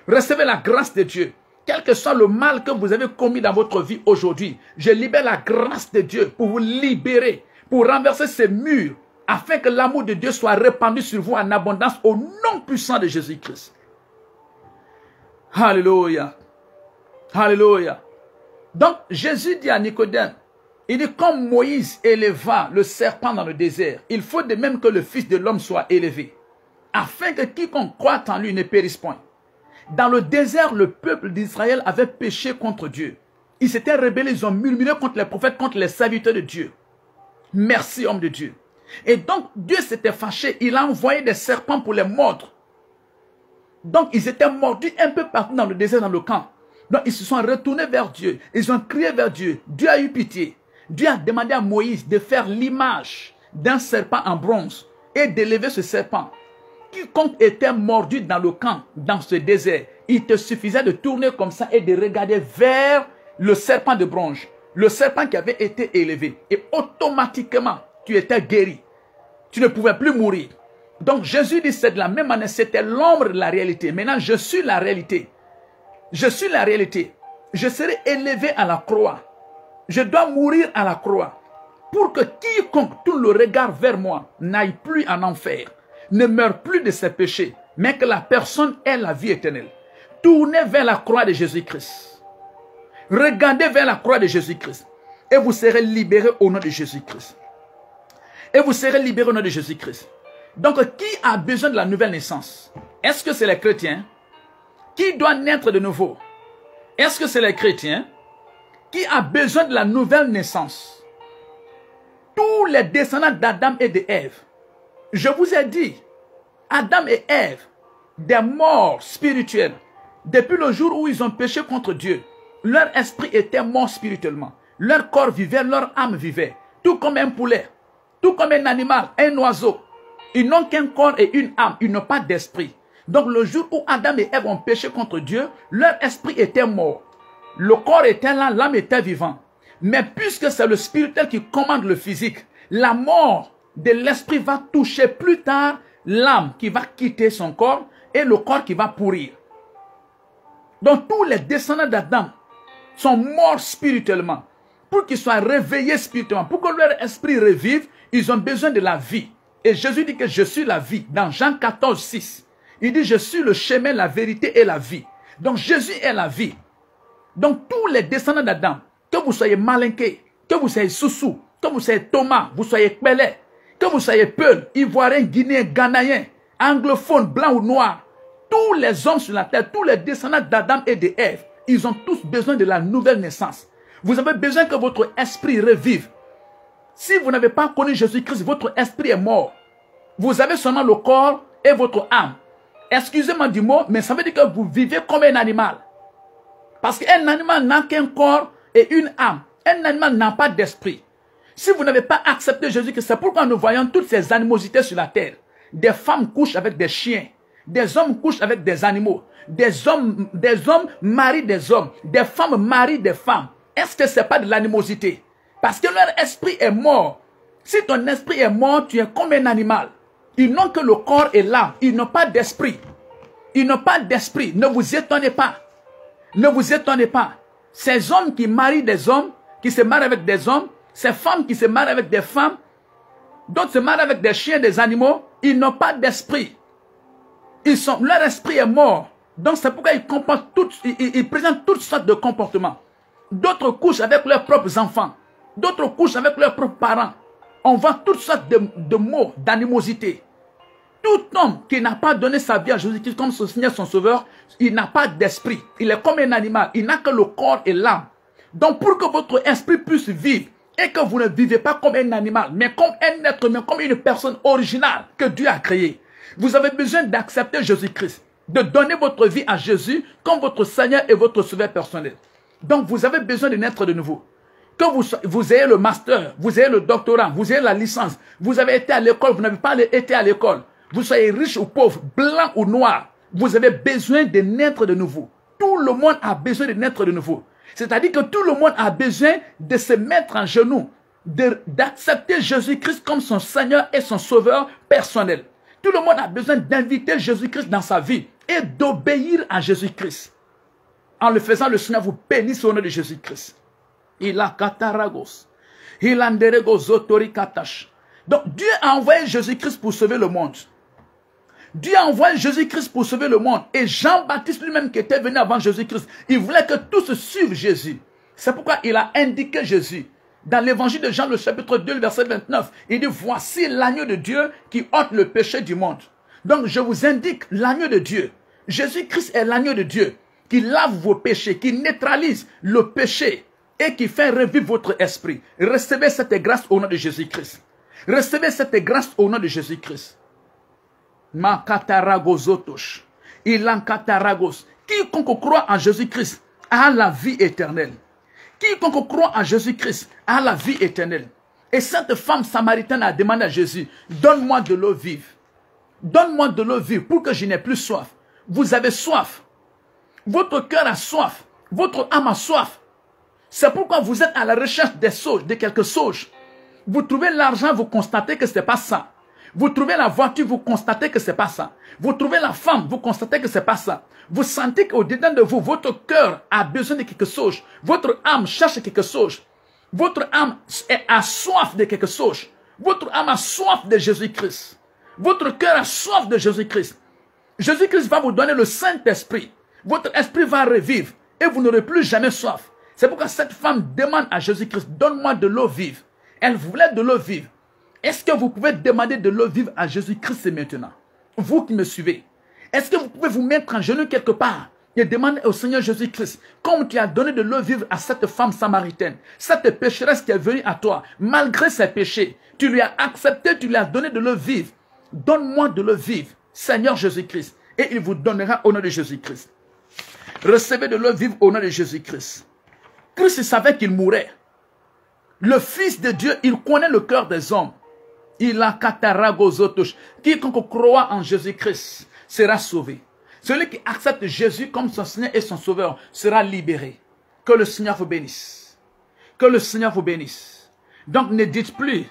Recevez la grâce de Dieu. Quel que soit le mal que vous avez commis dans votre vie aujourd'hui, je libère la grâce de Dieu pour vous libérer, pour renverser ces murs, afin que l'amour de Dieu soit répandu sur vous en abondance au nom puissant de Jésus-Christ. Alléluia. Alléluia. Donc, Jésus dit à Nicodème, il dit, comme Moïse éleva le serpent dans le désert, il faut de même que le Fils de l'homme soit élevé, afin que quiconque croit en lui ne périsse point. Dans le désert, le peuple d'Israël avait péché contre Dieu. Ils s'étaient rebellés, ils ont murmuré contre les prophètes, contre les serviteurs de Dieu. Merci, homme de Dieu. Et donc, Dieu s'était fâché. Il a envoyé des serpents pour les mordre. Donc, ils étaient mordus un peu partout dans le désert, dans le camp. Donc, ils se sont retournés vers Dieu. Ils ont crié vers Dieu. Dieu a eu pitié. Dieu a demandé à Moïse de faire l'image d'un serpent en bronze et d'élever ce serpent. Quiconque était mordu dans le camp, dans ce désert, il te suffisait de tourner comme ça et de regarder vers le serpent de bronze, le serpent qui avait été élevé. Et automatiquement, tu étais guéri. Tu ne pouvais plus mourir. Donc Jésus dit, c'est de la même manière, c'était l'ombre de la réalité. Maintenant, je suis la réalité. Je suis la réalité. Je serai élevé à la croix. Je dois mourir à la croix. Pour que quiconque tourne le regard vers moi n'aille plus en enfer, ne meurt plus de ses péchés, mais que la personne ait la vie éternelle. Tournez vers la croix de Jésus-Christ. Regardez vers la croix de Jésus-Christ. Et vous serez libérés au nom de Jésus-Christ. Et vous serez libérés au nom de Jésus-Christ. Donc, qui a besoin de la nouvelle naissance? Est-ce que c'est les chrétiens? Qui doit naître de nouveau? Est-ce que c'est les chrétiens? Qui a besoin de la nouvelle naissance? Tous les descendants d'Adam et d'Ève. Je vous ai dit, Adam et Ève, des morts spirituels, depuis le jour où ils ont péché contre Dieu, leur esprit était mort spirituellement. Leur corps vivait, leur âme vivait. Tout comme un poulet, tout comme un animal, un oiseau. Ils n'ont qu'un corps et une âme, ils n'ont pas d'esprit. Donc le jour où Adam et Ève ont péché contre Dieu, leur esprit était mort. Le corps était là, l'âme était vivante. Mais puisque c'est le spirituel qui commande le physique, la mort de l'esprit va toucher plus tard l'âme qui va quitter son corps et le corps qui va pourrir. Donc tous les descendants d'Adam sont morts spirituellement. Pour qu'ils soient réveillés spirituellement, pour que leur esprit revive, ils ont besoin de la vie. Et Jésus dit que je suis la vie. Dans Jean 14, 6, il dit je suis le chemin, la vérité et la vie. Donc Jésus est la vie. Donc tous les descendants d'Adam, que vous soyez Malinké, que vous soyez Soussou, que vous soyez Thomas, vous soyez Pelé, que vous soyez Peul, Ivoirien, Guinéen, Ghanéen, anglophone, blanc ou noir, Tous les hommes sur la terre, tous les descendants d'Adam et d'Ève, ils ont tous besoin de la nouvelle naissance. Vous avez besoin que votre esprit revive. Si vous n'avez pas connu Jésus-Christ, votre esprit est mort. Vous avez seulement le corps et votre âme. Excusez-moi du mot, mais ça veut dire que vous vivez comme un animal. Parce qu'un animal n'a qu'un corps et une âme. Un animal n'a pas d'esprit. Si vous n'avez pas accepté Jésus-Christ, c'est pourquoi nous voyons toutes ces animosités sur la terre. Des femmes couchent avec des chiens. Des hommes couchent avec des animaux. Des hommes marient des hommes. Des femmes marient des femmes. Est-ce que ce n'est pas de l'animosité? Parce que leur esprit est mort. Si ton esprit est mort, tu es comme un animal. Ils n'ont que le corps et l'âme. Ils n'ont pas d'esprit. Ils n'ont pas d'esprit. Ne vous étonnez pas. Ne vous étonnez pas. Ces hommes qui marient des hommes, qui se marient avec des hommes, ces femmes qui se marient avec des femmes, d'autres se marient avec des chiens, des animaux, ils n'ont pas d'esprit. Leur esprit est mort. Donc c'est pourquoi ils présentent toutes sortes de comportements. D'autres couchent avec leurs propres enfants. D'autres couchent avec leurs propres parents. On voit toutes sortes de mots, d'animosité. Tout homme qui n'a pas donné sa vie à Jésus-Christ comme son Seigneur, son Sauveur, il n'a pas d'esprit. Il est comme un animal. Il n'a que le corps et l'âme. Donc pour que votre esprit puisse vivre et que vous ne vivez pas comme un animal, mais comme un être humain, comme une personne originale que Dieu a créée, vous avez besoin d'accepter Jésus-Christ, de donner votre vie à Jésus comme votre Seigneur et votre Sauveur personnel. Donc vous avez besoin de naître de nouveau. Que vous ayez le master, vous ayez le doctorat, vous ayez la licence, vous avez été à l'école, vous n'avez pas été à l'école, vous soyez riche ou pauvre, blanc ou noir, vous avez besoin de naître de nouveau. Tout le monde a besoin de naître de nouveau. C'est-à-dire que tout le monde a besoin de se mettre en genoux, d'accepter Jésus-Christ comme son Seigneur et son Sauveur personnel. Tout le monde a besoin d'inviter Jésus-Christ dans sa vie et d'obéir à Jésus-Christ. En le faisant, le Seigneur vous bénisse au nom de Jésus-Christ. Il a kataragos. Il a nderegos otori katash. Donc Dieu a envoyé Jésus-Christ pour sauver le monde. Dieu a envoyé Jésus-Christ pour sauver le monde. Et Jean-Baptiste lui-même qui était venu avant Jésus-Christ, il voulait que tous suivent Jésus. C'est pourquoi il a indiqué Jésus. Dans l'évangile de Jean, le chapitre 2, le verset 29, il dit, voici l'agneau de Dieu qui ôte le péché du monde. Donc je vous indique l'agneau de Dieu. Jésus-Christ est l'agneau de Dieu qui lave vos péchés, qui neutralise le péché et qui fait revivre votre esprit. Recevez cette grâce au nom de Jésus-Christ. Recevez cette grâce au nom de Jésus-Christ. Ma kataragozotosh. Ilan kataragos. Quiconque croit en Jésus-Christ a la vie éternelle. Quiconque croit en Jésus-Christ a la vie éternelle. Et cette femme samaritaine a demandé à Jésus, donne-moi de l'eau vive. Donne-moi de l'eau vive pour que je n'ai plus soif. Vous avez soif. Votre cœur a soif. Votre âme a soif. C'est pourquoi vous êtes à la recherche des sauges, de quelques sauges. Vous trouvez l'argent, vous constatez que ce n'est pas ça. Vous trouvez la voiture, vous constatez que ce n'est pas ça. Vous trouvez la femme, vous constatez que ce n'est pas ça. Vous sentez qu'au-dedans de vous, votre cœur a besoin de quelque chose. Votre âme cherche quelque chose. Votre âme a soif de quelque chose. Votre âme a soif de Jésus-Christ. Votre cœur a soif de Jésus-Christ. Jésus-Christ va vous donner le Saint-Esprit. Votre esprit va revivre et vous n'aurez plus jamais soif. C'est pourquoi cette femme demande à Jésus-Christ, donne-moi de l'eau vive. Elle voulait de l'eau vive. Est-ce que vous pouvez demander de l'eau vive à Jésus-Christ maintenant? Vous qui me suivez. Est-ce que vous pouvez vous mettre en genoux quelque part et demander au Seigneur Jésus-Christ, comme tu as donné de l'eau vive à cette femme samaritaine, cette pécheresse qui est venue à toi, malgré ses péchés, tu lui as accepté, tu lui as donné de l'eau vive. Donne-moi de l'eau vive, Seigneur Jésus-Christ, et il vous donnera au nom de Jésus-Christ. Recevez de l'eau vive au nom de Jésus-Christ. Christ savait qu'il mourrait. Le Fils de Dieu, il connaît le cœur des hommes. Il a kataragozotosh. Quiconque croit en Jésus-Christ sera sauvé. Celui qui accepte Jésus comme son Seigneur et son Sauveur sera libéré. Que le Seigneur vous bénisse. Que le Seigneur vous bénisse. Donc ne dites plus,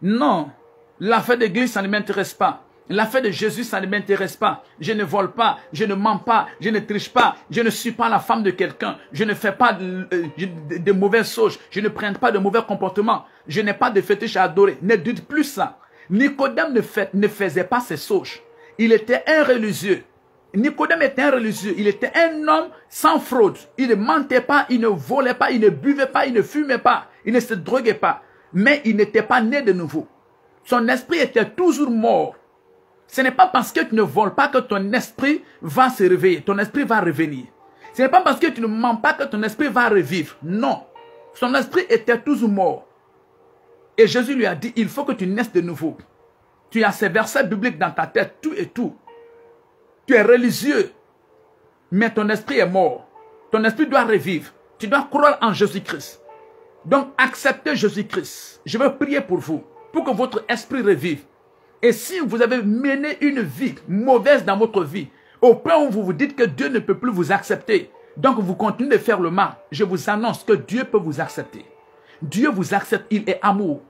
non, l'affaire d'église, ça ne m'intéresse pas. L'affaire de Jésus, ça ne m'intéresse pas. Je ne vole pas, je ne mens pas, je ne triche pas, je ne suis pas la femme de quelqu'un, je ne fais pas de mauvaises choses, je ne prends pas de mauvais comportements, je n'ai pas de fétiche à adorer. Ne dites plus ça. Nicodème ne faisait pas ces sauges. Il était un religieux. Nicodème était un religieux. Il était un homme sans fraude. Il ne mentait pas, il ne volait pas, il ne buvait pas, il ne fumait pas, il ne se droguait pas. Mais il n'était pas né de nouveau. Son esprit était toujours mort. Ce n'est pas parce que tu ne voles pas que ton esprit va se réveiller, ton esprit va revenir. Ce n'est pas parce que tu ne mens pas que ton esprit va revivre. Non. Son esprit était toujours mort. Et Jésus lui a dit, il faut que tu naisses de nouveau. Tu as ces versets bibliques dans ta tête, tout et tout. Tu es religieux, mais ton esprit est mort. Ton esprit doit revivre. Tu dois croire en Jésus-Christ. Donc, acceptez Jésus-Christ. Je veux prier pour vous, pour que votre esprit revive. Et si vous avez mené une vie mauvaise dans votre vie, au point où vous vous dites que Dieu ne peut plus vous accepter, donc vous continuez de faire le mal, je vous annonce que Dieu peut vous accepter. Dieu vous accepte, il est amour.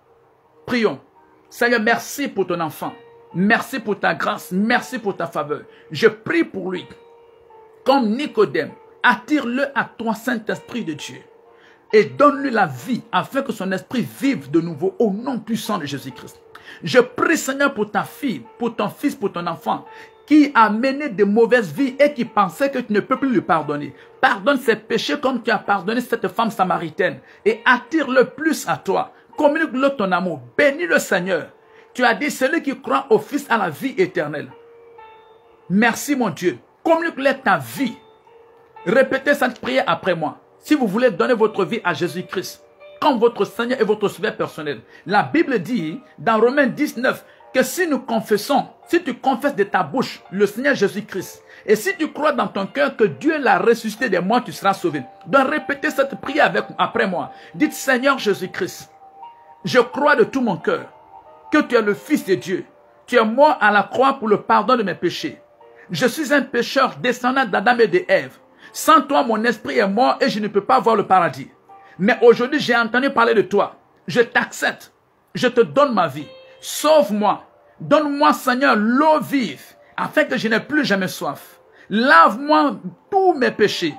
Prions. Seigneur, merci pour ton enfant. Merci pour ta grâce, merci pour ta faveur. Je prie pour lui. Comme Nicodème, attire-le à toi, Saint-Esprit de Dieu. Et donne-lui la vie afin que son esprit vive de nouveau au nom puissant de Jésus-Christ. Je prie, Seigneur, pour ta fille, pour ton fils, pour ton enfant, qui a mené de mauvaises vies et qui pensait que tu ne peux plus lui pardonner. Pardonne ses péchés comme tu as pardonné cette femme samaritaine et attire-le plus à toi. Communique-le ton amour. Bénis le Seigneur. Tu as dit, celui qui croit au Fils a la vie éternelle. Merci mon Dieu. Communique-le ta vie. Répétez cette prière après moi. Si vous voulez donner votre vie à Jésus-Christ comme votre Seigneur et votre Sauveur personnel. La Bible dit dans Romains 19 que si nous confessons, si tu confesses de ta bouche le Seigneur Jésus-Christ et si tu crois dans ton cœur que Dieu l'a ressuscité des morts, tu seras sauvé. Donc répétez cette prière après moi. Dites Seigneur Jésus-Christ, je crois de tout mon cœur que tu es le Fils de Dieu. Tu es mort à la croix pour le pardon de mes péchés. Je suis un pécheur descendant d'Adam et d'Ève. Sans toi, mon esprit est mort et je ne peux pas voir le paradis. Mais aujourd'hui, j'ai entendu parler de toi. Je t'accepte. Je te donne ma vie. Sauve-moi. Donne-moi, Seigneur, l'eau vive, afin que je n'ai plus jamais soif. Lave-moi tous mes péchés.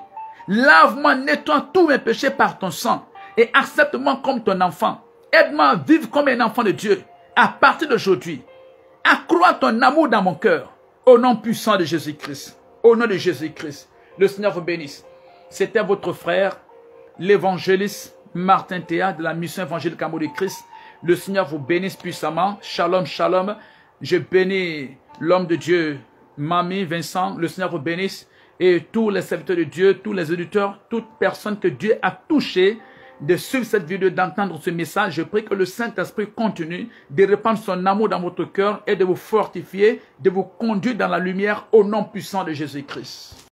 Lave-moi, nettoie tous mes péchés par ton sang. Et accepte-moi comme ton enfant. Aide-moi à vivre comme un enfant de Dieu. À partir d'aujourd'hui, accrois ton amour dans mon cœur. Au nom puissant de Jésus-Christ. Au nom de Jésus-Christ. Le Seigneur vous bénisse. C'était votre frère, l'évangéliste Martin Théa de la mission évangélique Amour de Christ. Le Seigneur vous bénisse puissamment. Shalom, shalom. Je bénis l'homme de Dieu, Mamie, Vincent. Le Seigneur vous bénisse. Et tous les serviteurs de Dieu, tous les auditeurs, toute personne que Dieu a touché de suivre cette vidéo, d'entendre ce message. Je prie que le Saint-Esprit continue de répandre son amour dans votre cœur et de vous fortifier, de vous conduire dans la lumière au nom puissant de Jésus-Christ.